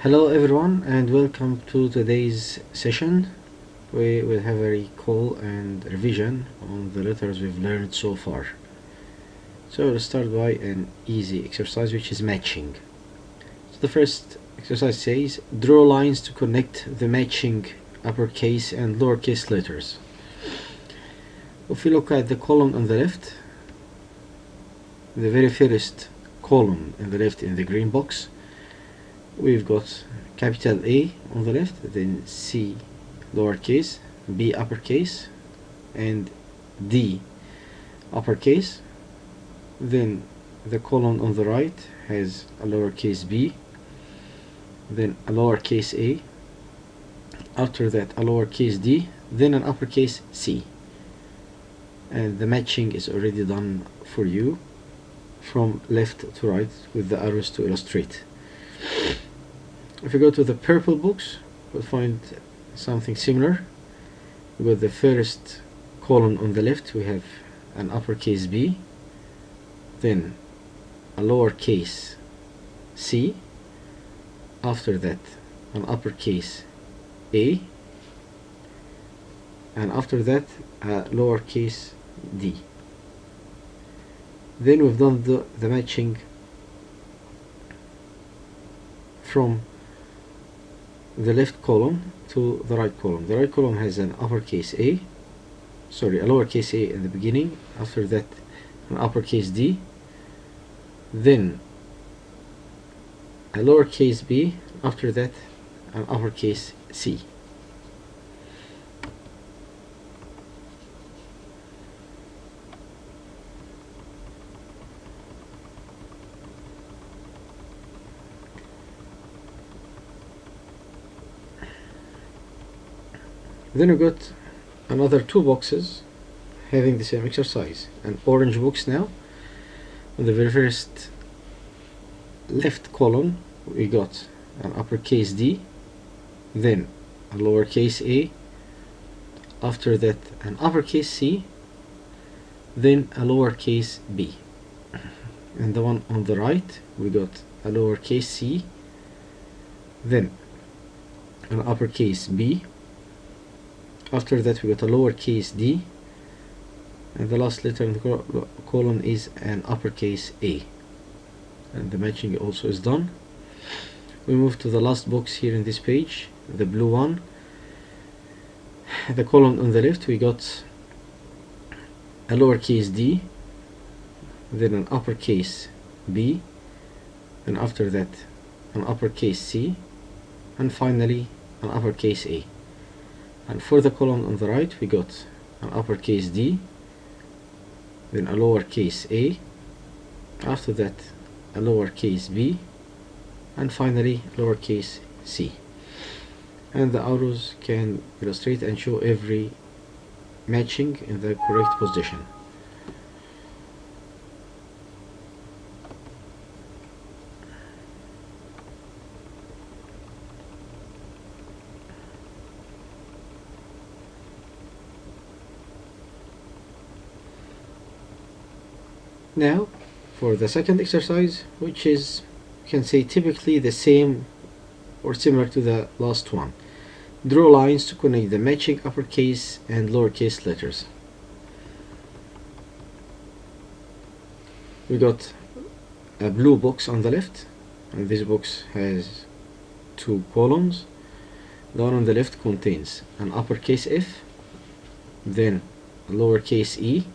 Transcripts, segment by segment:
Hello everyone and welcome to today's session. We will have a recall and revision on the letters we've learned so far. So we'll start by an easy exercise, which is matching. So the first exercise says draw lines to connect the matching uppercase and lowercase letters. If we look at the column on the left, the very first column in the left in the green box, we've got capital A on the left, then C lowercase, B uppercase, and D uppercase. Then the column on the right has a lowercase b, then a lowercase a, after that a lowercase d, then an uppercase C. And the matching is already done for you from left to right with the arrows to illustrate. If we go to the purple box, we'll find something similar. With the first column on the left, we have an uppercase B, then a lowercase c, after that an uppercase a, and after that a lowercase d. Then we've done the matching from the left column to the right column. The right column has an uppercase a, sorry, a lowercase a in the beginning, after that an uppercase d, then a lowercase b, after that an uppercase c. Then we got another two boxes having the same exercise. An orange box now. On the very first left column we got an uppercase D, then a lowercase a, after that an uppercase C, then a lowercase b. And the one on the right we got a lowercase c, then an uppercase b, after that we got a lowercase d, and the last letter in the column is an uppercase a. And the matching also is done. We move to the last box here in this page, the blue one. The column on the left we got a lowercase d, then an uppercase b, and after that an uppercase c, and finally an uppercase a. And for the column on the right we got an uppercase D, then a lowercase a, after that a lowercase b, and finally lowercase c. And the arrows can illustrate and show every matching in the correct position. Now for the second exercise, which is, you can say, typically the same or similar to the last one. Draw lines to connect the matching uppercase and lowercase letters. We got a blue box on the left, and this box has two columns. The one on the left contains an uppercase F, then a lowercase e,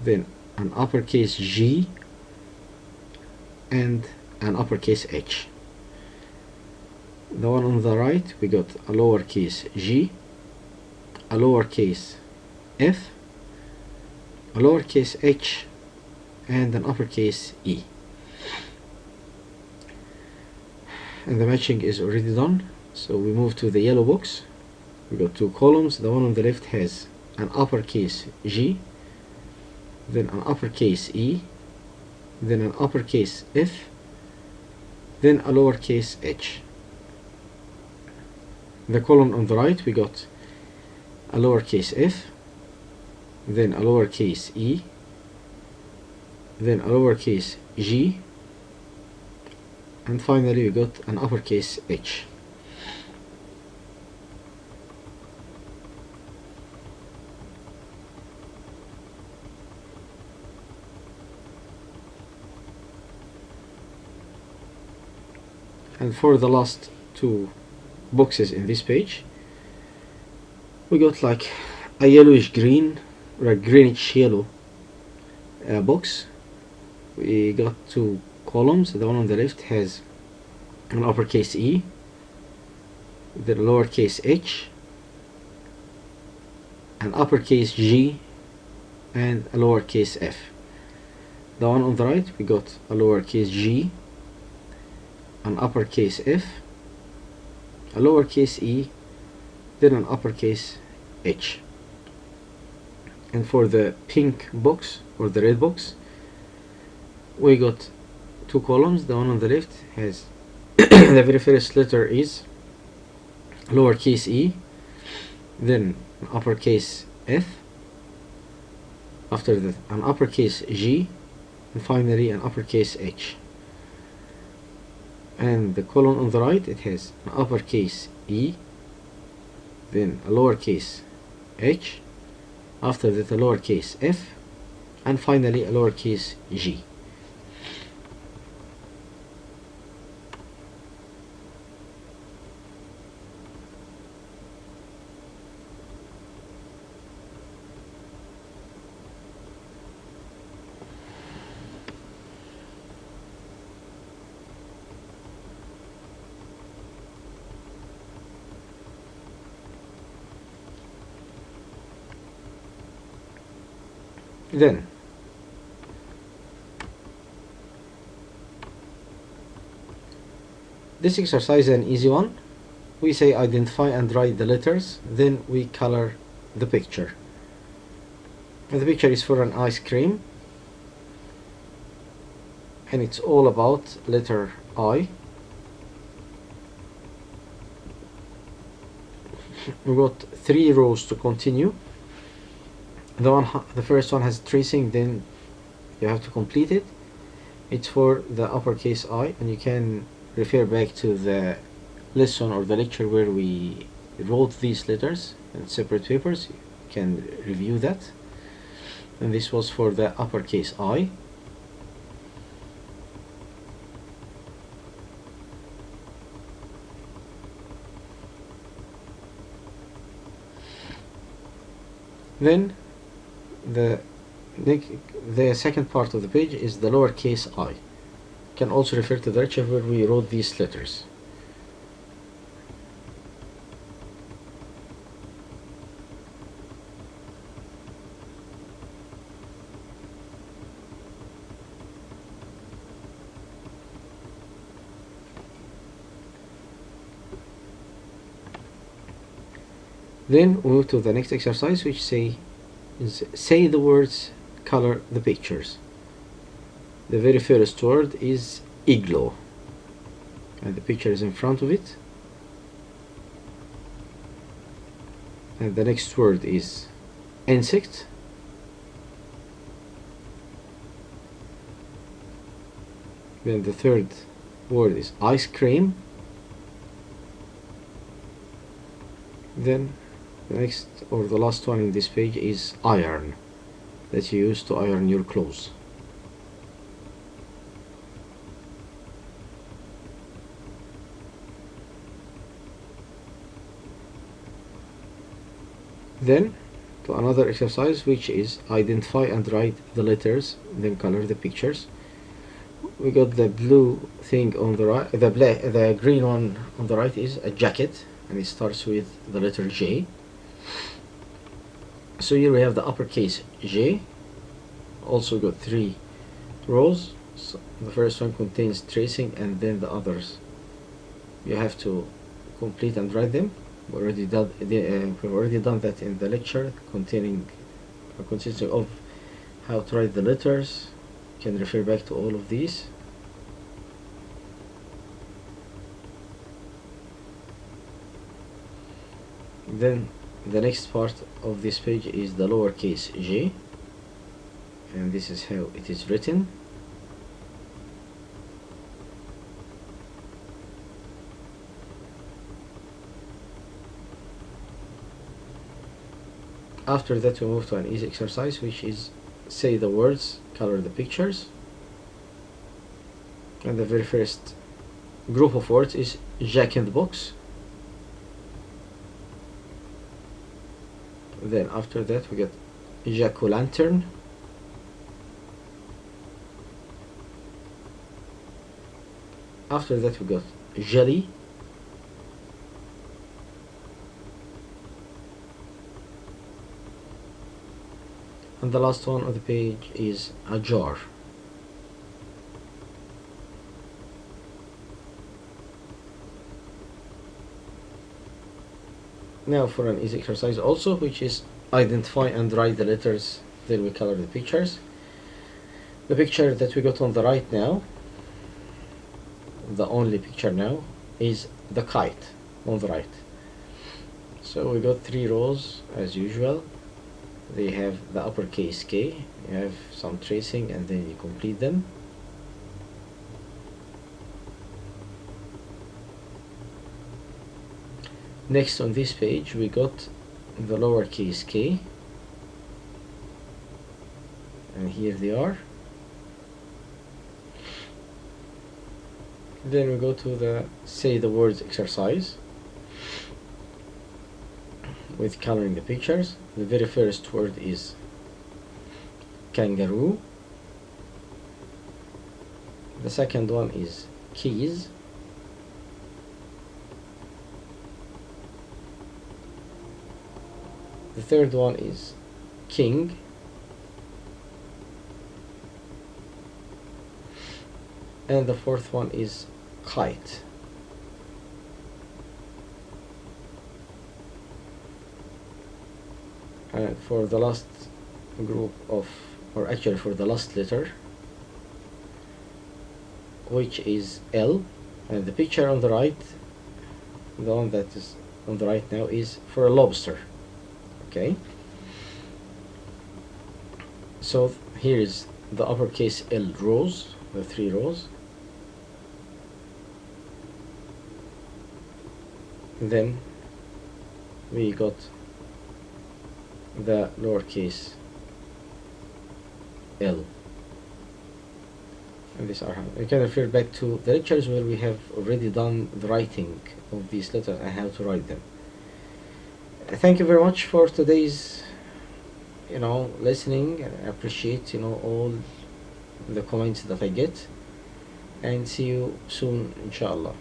then an uppercase G, and an uppercase H. The one on the right we got a lowercase g, a lowercase f, a lowercase h, and an uppercase e. And the matching is already done, so we move to the yellow box. We got two columns. The one on the left has an uppercase G, then an uppercase E, then an uppercase F, then a lowercase h. The column on the right we got a lowercase f, then a lowercase e, then a lowercase g, and finally we got an uppercase H. And for the last two boxes in this page, we got like a yellowish green or a greenish yellow box. We got two columns. The one on the left has an uppercase E, the lowercase h, an uppercase G, and a lowercase f. The one on the right, we got a lowercase g, an uppercase f, a lowercase e, then an uppercase h. And for the pink box or the red box, we got two columns. The one on the left has the very first letter is lowercase e, then an uppercase f, after that an uppercase G, and finally an uppercase H. And the column on the right, it has an uppercase E, then a lowercase h, after that a lowercase f, and finally a lowercase g. Then this exercise is an easy one. We say identify and write the letters, then we color the picture. And the picture is for an ice cream, and it's all about letter I. We got 3 rows to continue. The first one has tracing, then you have to complete it. It's for the uppercase I, and you can refer back to the lesson or the lecture where we wrote these letters in separate papers. You can review that. And this was for the uppercase I. Then the second part of the page is the lowercase I. You can also refer to the lecture where we wrote these letters. Then we move to the next exercise, which say the words, color the pictures. The very first word is igloo, and the picture is in front of it. And the next word is insect. Then the third word is ice cream. Then the next or the last one in this page is iron, that you use to iron your clothes. Then to another exercise, which is identify and write the letters, then color the pictures. We got the blue thing on the right, the green one on the right is a jacket, and it starts with the letter J. So here we have the uppercase J. Also got 3 rows. So the first one contains tracing, and then the others you have to complete and write them. We've already done that in the lecture consisting of how to write the letters. You can refer back to all of these. Then the next part of this page is the lowercase j, and this is how it is written. After that we move to an easy exercise, which is say the words, color the pictures. And the very first group of words is Jack in the Box. Then after that we get jack-o'-lantern. After that we got jelly. And the last one on the page is a jar. Now for an easy exercise also, which is identify and write the letters, then we color the pictures. The picture that we got on the right now, the only picture now, is the kite on the right. So we got 3 rows as usual. They have the uppercase K, you have some tracing and then you complete them. Next on this page we got the lowercase k, and here they are. Then we go to the say the words exercise with coloring the pictures. The very first word is kangaroo. The second one is keys. The third one is king. And the fourth one is kite. And for the last group of, or actually for the last letter, which is L, and the picture on the right, the one that is on the right now, is for a lobster. Okay, so here is the uppercase L rows, the 3 rows. Then we got the lowercase l, and these are how you can refer back to the lectures where we have already done the writing of these letters and how to write them. Thank you very much for today's listening. I appreciate all the comments that I get, and see you soon inshallah.